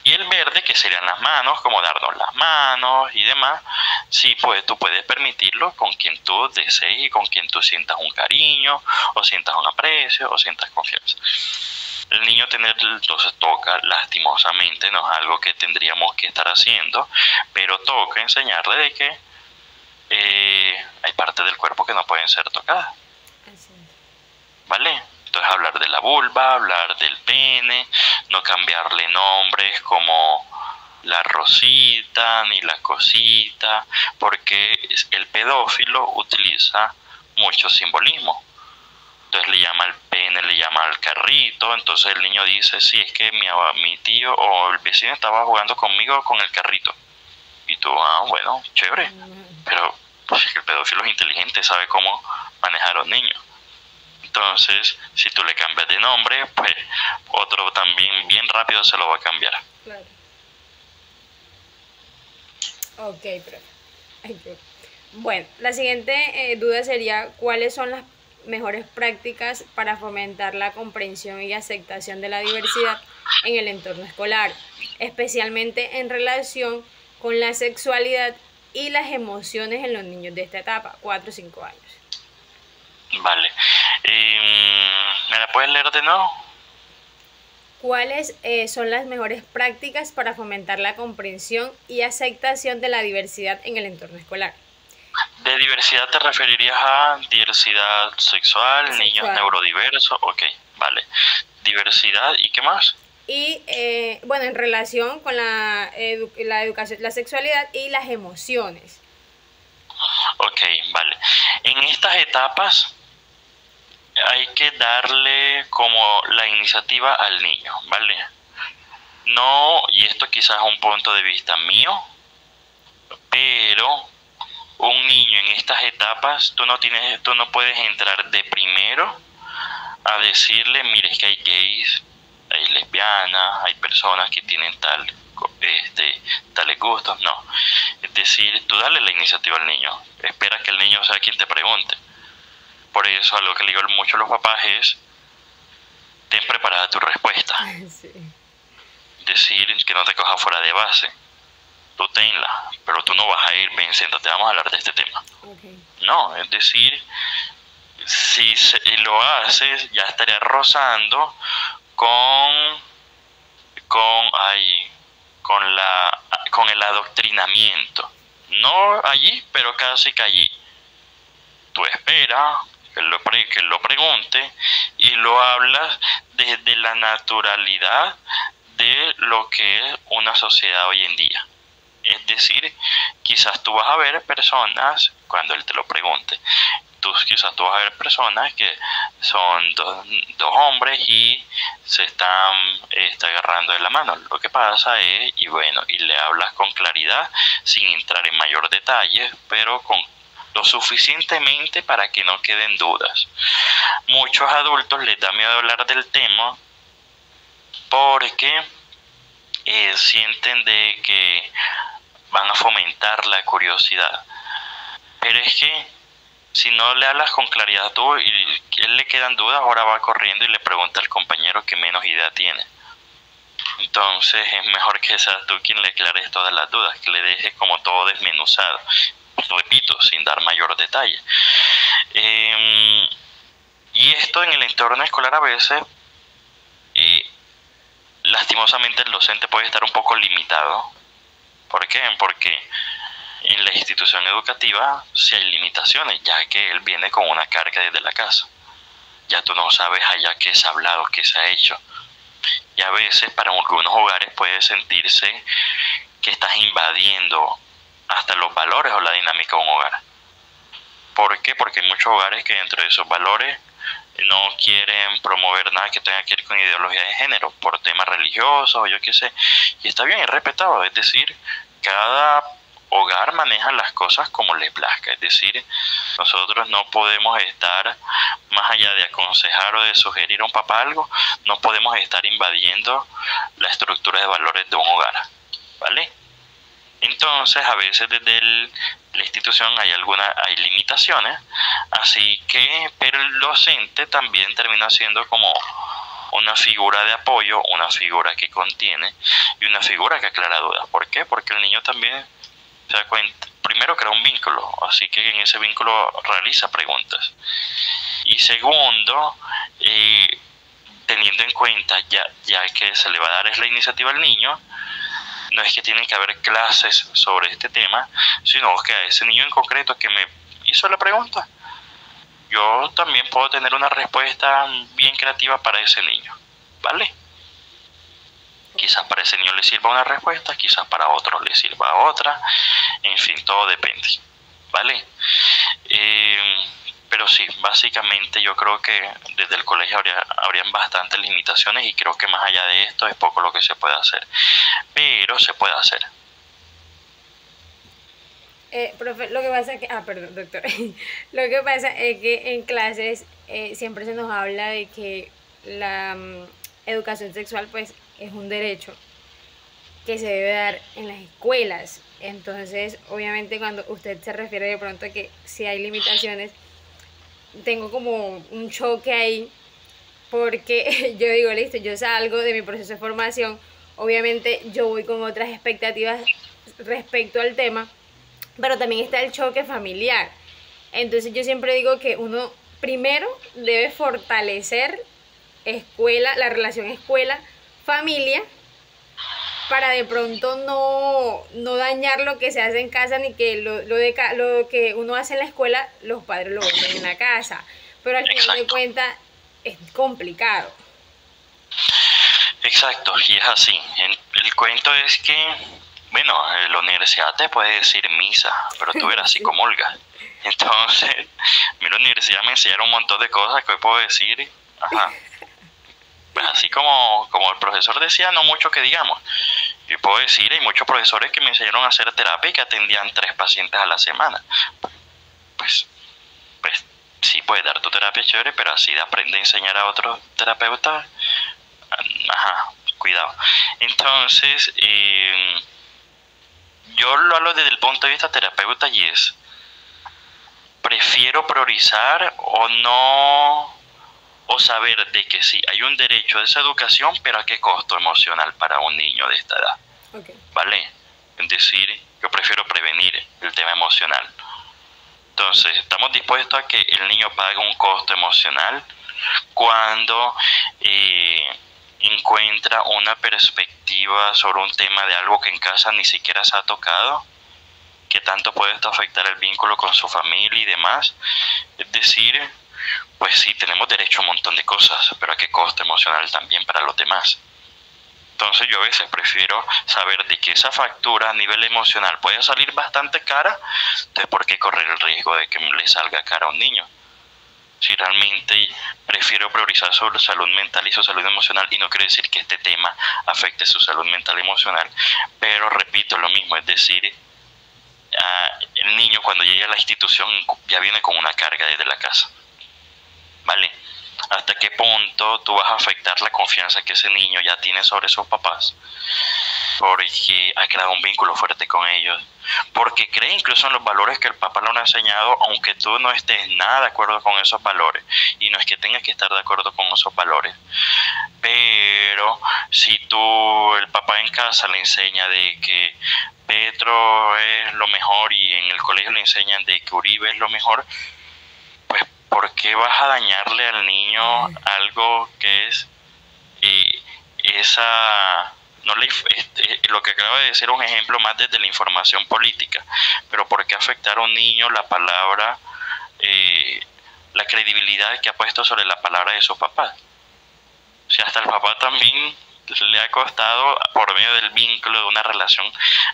Y el verde, que serían las manos, como darnos las manos y demás, sí, pues tú puedes permitirlo con quien tú desees y con quien tú sientas un cariño, o sientas un aprecio, o sientas confianza. El niño entonces toca, lastimosamente, no es algo que tendríamos que estar haciendo, pero toca enseñarle de que hay partes del cuerpo que no pueden ser tocadas. ¿Vale? Entonces hablar de la vulva, hablar del pene, no cambiarle nombres como la rosita ni la cosita, porque el pedófilo utiliza mucho simbolismo. Entonces le llama al pene, le llama al carrito, entonces el niño dice, sí, es que mi tío o el vecino estaba jugando conmigo con el carrito. Y tú, bueno, chévere, pero pues, el pedófilo es inteligente, sabe cómo manejar a los niños. Entonces, si tú le cambias de nombre, pues otro también bien rápido se lo va a cambiar. Claro. Ok, profe. Bueno, la siguiente duda sería, ¿cuáles son las mejores prácticas para fomentar la comprensión y aceptación de la diversidad en el entorno escolar, especialmente en relación con la sexualidad y las emociones en los niños de esta etapa, 4 o 5 años? Vale. ¿Me la puedes leer de nuevo? ¿Cuáles son las mejores prácticas para fomentar la comprensión y aceptación de la diversidad en el entorno escolar? ¿De diversidad te referirías a diversidad sexual, niños neurodiversos? Ok, vale. Diversidad, ¿y qué más? Y bueno, en relación con la educación, la sexualidad y las emociones. Ok, vale. En estas etapas hay que darle como la iniciativa al niño, ¿vale? No, y esto quizás es un punto de vista mío, pero un niño en estas etapas, tú no puedes entrar de primero a decirle, mire, es que hay gays, hay lesbianas, hay personas que tienen tales gustos. No, es decir, tú dale la iniciativa al niño, espera que el niño sea quien te pregunte. Por eso algo que le digo mucho a los papás es, ten preparada tu respuesta. Sí. Decir que no te cojas fuera de base, tú tenla, pero tú no vas a ir, ven, siéntate, vamos a hablar de este tema. Okay. No, es decir, si lo haces, ya estaría rozando con el adoctrinamiento. No allí, pero casi que allí. Tú esperas que él lo pregunte y lo hablas desde la naturalidad de lo que es una sociedad hoy en día. Es decir, quizás tú vas a ver personas, cuando él te lo pregunte, quizás tú vas a ver personas que son dos hombres y se están agarrando de la mano. Lo que pasa es, y bueno, y le hablas con claridad, sin entrar en mayor detalle, pero con lo suficientemente para que no queden dudas. Muchos adultos les da miedo hablar del tema porque sienten de que van a fomentar la curiosidad. Pero es que si no le hablas con claridad tú y él le quedan dudas, ahora va corriendo y le pregunta al compañero que menos idea tiene. Entonces es mejor que seas tú quien le aclares todas las dudas, que le dejes como todo desmenuzado. Repito, sin dar mayor detalle. Y esto en el entorno escolar a veces, lastimosamente el docente puede estar un poco limitado. ¿Por qué? Porque en la institución educativa sí hay limitaciones, ya que él viene con una carga desde la casa. Ya tú no sabes allá qué se ha hablado, qué se ha hecho. Y a veces para algunos hogares puede sentirse que estás invadiendo hasta los valores o la dinámica de un hogar. ¿Por qué? Porque hay muchos hogares que dentro de esos valores no quieren promover nada que tenga que ver con ideología de género, por temas religiosos o yo qué sé. Y está bien, es respetado, es decir, cada hogar maneja las cosas como les plazca, es decir, nosotros no podemos estar, más allá de aconsejar o de sugerir a un papá algo, no podemos estar invadiendo la estructura de valores de un hogar, ¿vale? Entonces, a veces desde la institución hay limitaciones, así que, pero el docente también termina siendo como una figura de apoyo, una figura que contiene y una figura que aclara dudas. ¿Por qué? Porque el niño también se da cuenta, primero crea un vínculo, así que en ese vínculo realiza preguntas. Y segundo, teniendo en cuenta ya que se le va a dar es la iniciativa al niño, no es que tienen que haber clases sobre este tema, sino que a ese niño en concreto que me hizo la pregunta, yo también puedo tener una respuesta bien creativa para ese niño, ¿vale? Quizás para ese niño le sirva una respuesta, quizás para otros le sirva otra, en fin, todo depende, ¿vale? Pero sí, básicamente yo creo que desde el colegio habrían bastantes limitaciones y creo que más allá de esto es poco lo que se puede hacer, pero se puede hacer. Profe, lo que pasa es que, perdón, doctor, lo que pasa es que en clases siempre se nos habla de que la educación sexual pues es un derecho que se debe dar en las escuelas. Entonces, obviamente cuando usted se refiere de pronto a que si hay limitaciones, tengo como un choque ahí, porque yo digo, listo, yo salgo de mi proceso de formación, obviamente yo voy con otras expectativas respecto al tema, pero también está el choque familiar. Entonces yo siempre digo que uno primero debe fortalecer la relación escuela-familia, para de pronto no dañar lo que se hace en casa, ni que lo que uno hace en la escuela, los padres lo ven en la casa. Pero al final de cuentas es complicado. Exacto, y es así. El cuento es que, bueno, la universidad te puede decir misa, pero tú eras psicomulga. Entonces, la universidad me enseñaron un montón de cosas que hoy puedo decir, pues así como el profesor decía, no mucho que digamos. Yo puedo decir, hay muchos profesores que me enseñaron a hacer terapia y que atendían 3 pacientes a la semana. Pues sí, puedes dar tu terapia chévere, pero así de aprender a enseñar a otros terapeutas, cuidado. Entonces, yo lo hablo desde el punto de vista terapeuta y es, prefiero priorizar o saber de que sí, hay un derecho a esa educación, pero a qué costo emocional para un niño de esta edad. Okay. ¿Vale? Es decir, yo prefiero prevenir el tema emocional. Entonces, estamos dispuestos a que el niño pague un costo emocional cuando encuentra una perspectiva sobre un tema de algo que en casa ni siquiera se ha tocado, que tanto puede esto afectar el vínculo con su familia y demás. Es decir, pues sí, tenemos derecho a un montón de cosas, pero a qué costo emocional también para los demás. Entonces yo a veces prefiero saber de que esa factura a nivel emocional puede salir bastante cara, entonces ¿por qué correr el riesgo de que le salga cara a un niño? Si realmente prefiero priorizar su salud mental y su salud emocional, y no quiere decir que este tema afecte su salud mental y emocional, pero repito lo mismo, es decir, el niño cuando llegue a la institución ya viene con una carga desde la casa, ¿vale? ¿Hasta qué punto tú vas a afectar la confianza que ese niño ya tiene sobre sus papás? Porque ha creado un vínculo fuerte con ellos, porque cree incluso en los valores que el papá le ha enseñado, aunque tú no estés nada de acuerdo con esos valores, y no es que tengas que estar de acuerdo con esos valores, pero si el papá en casa le enseña de que Petro es lo mejor y en el colegio le enseñan de que Uribe es lo mejor, pues ¿por qué vas a dañarle al niño algo que es no lo que acabo de decir es un ejemplo más desde la información política, pero ¿por qué afectar a un niño la palabra, la credibilidad que ha puesto sobre la palabra de sus papás? O sea, hasta el papá también le ha costado, por medio del vínculo de una relación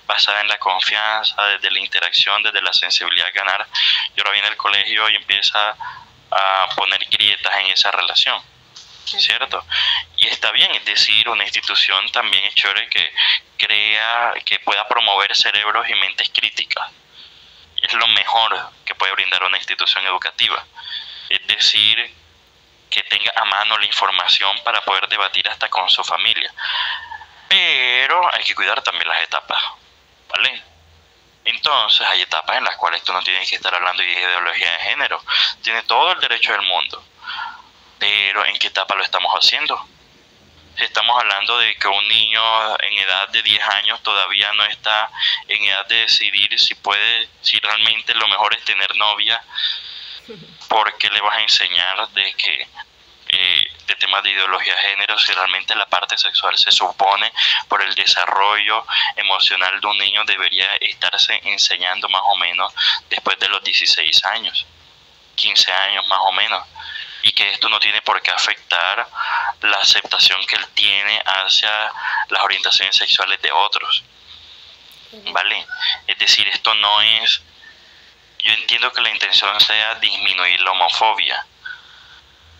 basada en la confianza, desde la interacción, desde la sensibilidad, ganar, y ahora viene el colegio y empieza a poner grietas en esa relación, ¿cierto? Y está bien, es decir, una institución también es chévere que pueda promover cerebros y mentes críticas. Es lo mejor que puede brindar una institución educativa. Es decir, que tenga a mano la información para poder debatir hasta con su familia. Pero hay que cuidar también las etapas, ¿vale? Entonces hay etapas en las cuales tú no tienes que estar hablando de ideología de género. Tienes todo el derecho del mundo. Pero ¿en qué etapa lo estamos haciendo? Si estamos hablando de que un niño en edad de 10 años todavía no está en edad de decidir si realmente lo mejor es tener novia, ¿por qué le vas a enseñar de temas de ideología de género si realmente la parte sexual se supone por el desarrollo emocional de un niño debería estarse enseñando más o menos después de los 16 años, 15 años más o menos? Y que esto no tiene por qué afectar la aceptación que él tiene hacia las orientaciones sexuales de otros, ¿vale? Es decir, esto no es... Yo entiendo que la intención sea disminuir la homofobia,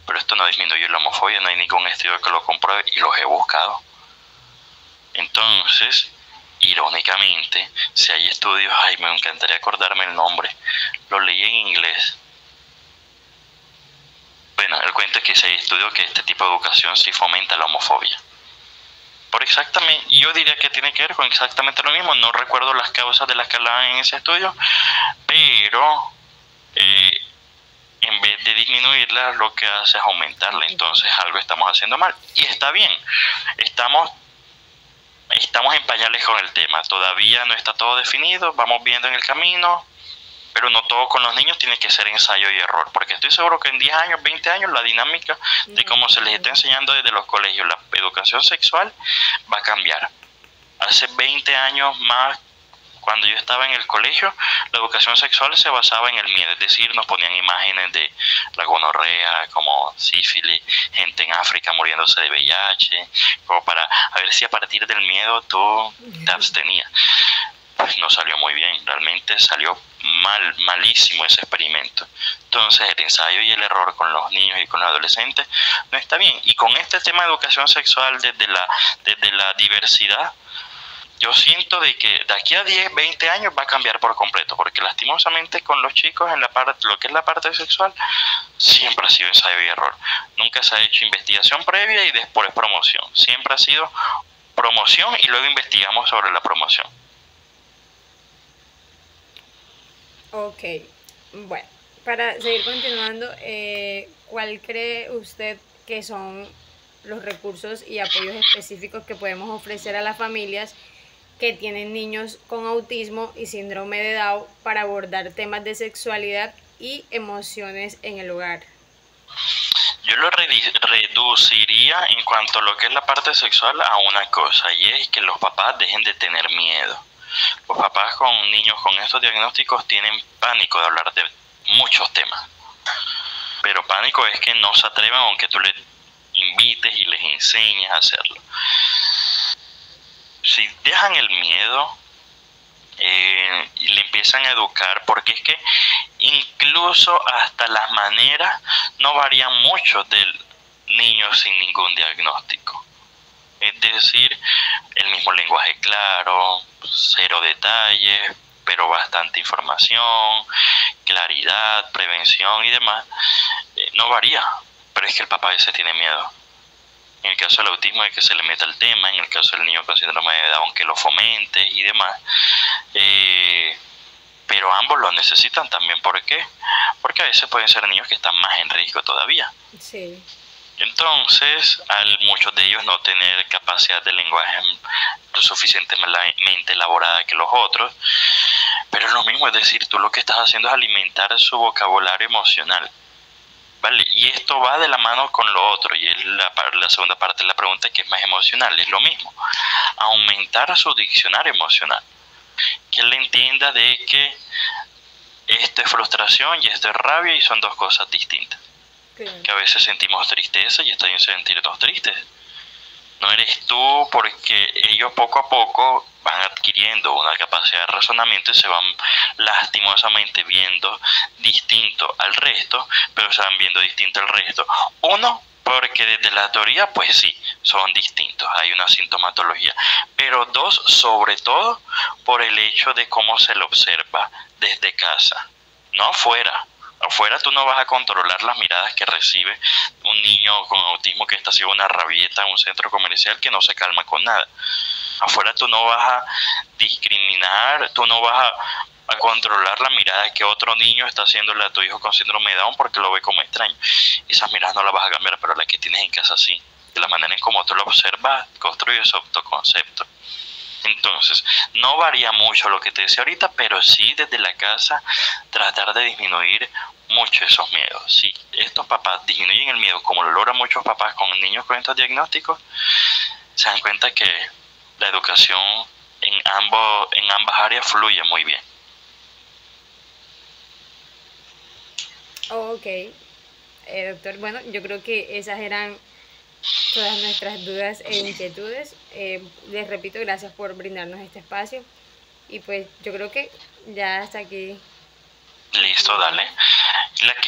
pero esto no disminuye la homofobia, no hay ningún estudio que lo compruebe y los he buscado. Entonces, irónicamente, si hay estudios, me encantaría acordarme el nombre, lo leí en inglés. Bueno, el cuento es que se estudió que este tipo de educación sí fomenta la homofobia. Yo diría que tiene que ver con exactamente lo mismo. No recuerdo las causas de las que hablaban en ese estudio, pero en vez de disminuirla, lo que hace es aumentarla. Entonces algo estamos haciendo mal. Y está bien, estamos en pañales con el tema. Todavía no está todo definido, vamos viendo en el camino. Pero no todo con los niños tiene que ser ensayo y error, porque estoy seguro que en 10 años, 20 años, la dinámica de cómo se les está enseñando desde los colegios la educación sexual va a cambiar. Hace 20 años más, cuando yo estaba en el colegio, la educación sexual se basaba en el miedo, es decir, nos ponían imágenes de la gonorrea, como sífilis, gente en África muriéndose de VIH, como para a ver si a partir del miedo tú te abstenías. Pues no salió muy bien, realmente salió malísimo ese experimento. Entonces el ensayo y el error con los niños y con los adolescentes no está bien. Y con este tema de educación sexual desde la diversidad, yo siento de que de aquí a 10, 20 años va a cambiar por completo, porque lastimosamente con los chicos en lo que es la parte sexual siempre ha sido ensayo y error. Nunca se ha hecho investigación previa y después promoción. Siempre ha sido promoción y luego investigamos sobre la promoción. Ok, bueno, para seguir continuando, ¿cuál cree usted que son los recursos y apoyos específicos que podemos ofrecer a las familias que tienen niños con autismo y síndrome de Down para abordar temas de sexualidad y emociones en el hogar? Yo lo reduciría en cuanto a lo que es la parte sexual a una cosa, y es que los papás dejen de tener miedo. Los papás con niños con estos diagnósticos tienen pánico de hablar de muchos temas, pero pánico es que no se atrevan aunque tú les invites y les enseñes a hacerlo. si dejan el miedo y le empiezan a educar, porque es que incluso hasta las maneras no varían mucho del niño sin ningún diagnóstico. Es decir, el mismo lenguaje claro, cero detalles, pero bastante información, claridad, prevención y demás, no varía, pero es que el papá a veces tiene miedo. En el caso del autismo es que se le meta el tema, en el caso del niño con síndrome de Down que lo fomente y demás, pero ambos lo necesitan también. ¿Por qué? Porque a veces pueden ser niños que están más en riesgo todavía. Sí. Entonces, al muchos de ellos no tener capacidad de lenguaje lo suficientemente elaborada que los otros, pero es lo mismo, es decir, tú lo que estás haciendo es alimentar su vocabulario emocional, ¿vale? Y esto va de la mano con lo otro, y es la segunda parte de la pregunta, que es más emocional, es lo mismo, aumentar su diccionario emocional, que él entienda de que esto es frustración y esto es rabia y son dos cosas distintas. Que a veces sentimos tristeza y está bien sentirnos tristes. No eres tú, porque ellos poco a poco van adquiriendo una capacidad de razonamiento y se van lastimosamente viendo distinto al resto, pero se van viendo distinto al resto. Uno, porque desde la teoría, pues sí, son distintos, hay una sintomatología. Pero dos, sobre todo, por el hecho de cómo se lo observa desde casa, no afuera. Afuera tú no vas a controlar las miradas que recibe un niño con autismo que está haciendo una rabieta en un centro comercial que no se calma con nada. Afuera tú no vas a discriminar, tú no vas a controlar la mirada que otro niño está haciéndole a tu hijo con síndrome de Down porque lo ve como extraño. Esas miradas no las vas a cambiar, pero las que tienes en casa sí. De la manera en como tú lo observas, construyes su autoconcepto. Entonces, no varía mucho lo que te decía ahorita, pero sí desde la casa tratar de disminuir mucho esos miedos. Si estos papás disminuyen el miedo, como lo logran muchos papás con niños con estos diagnósticos, se dan cuenta que la educación en ambas áreas fluye muy bien. Ok, doctor, bueno, yo creo que esas eran todas nuestras dudas e inquietudes. Les repito, gracias por brindarnos este espacio. Y pues yo creo que ya hasta aquí. Listo, dale.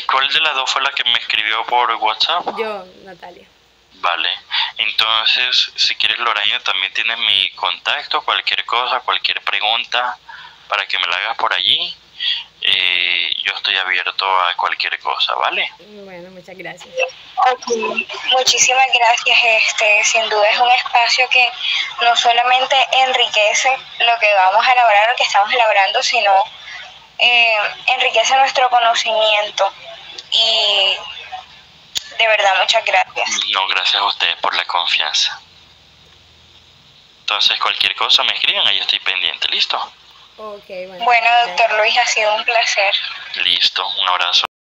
¿Cuál de las dos fue la que me escribió por WhatsApp? Yo, Natalia. Vale. Entonces, si quieres, Lorena, también tienes mi contacto, cualquier cosa, cualquier pregunta, para que me la hagas por allí. Yo estoy abierto a cualquier cosa, ¿vale? Bueno, muchas gracias. Okay. Muchísimas gracias. Sin duda es un espacio que no solamente enriquece lo que vamos a elaborar, lo que estamos elaborando, sino enriquece nuestro conocimiento. Y de verdad, muchas gracias. No, gracias a ustedes por la confianza. Entonces, cualquier cosa me escriben, ahí estoy pendiente. ¿Listo? Okay, bueno, doctor Luis, ha sido un placer. Listo, un abrazo.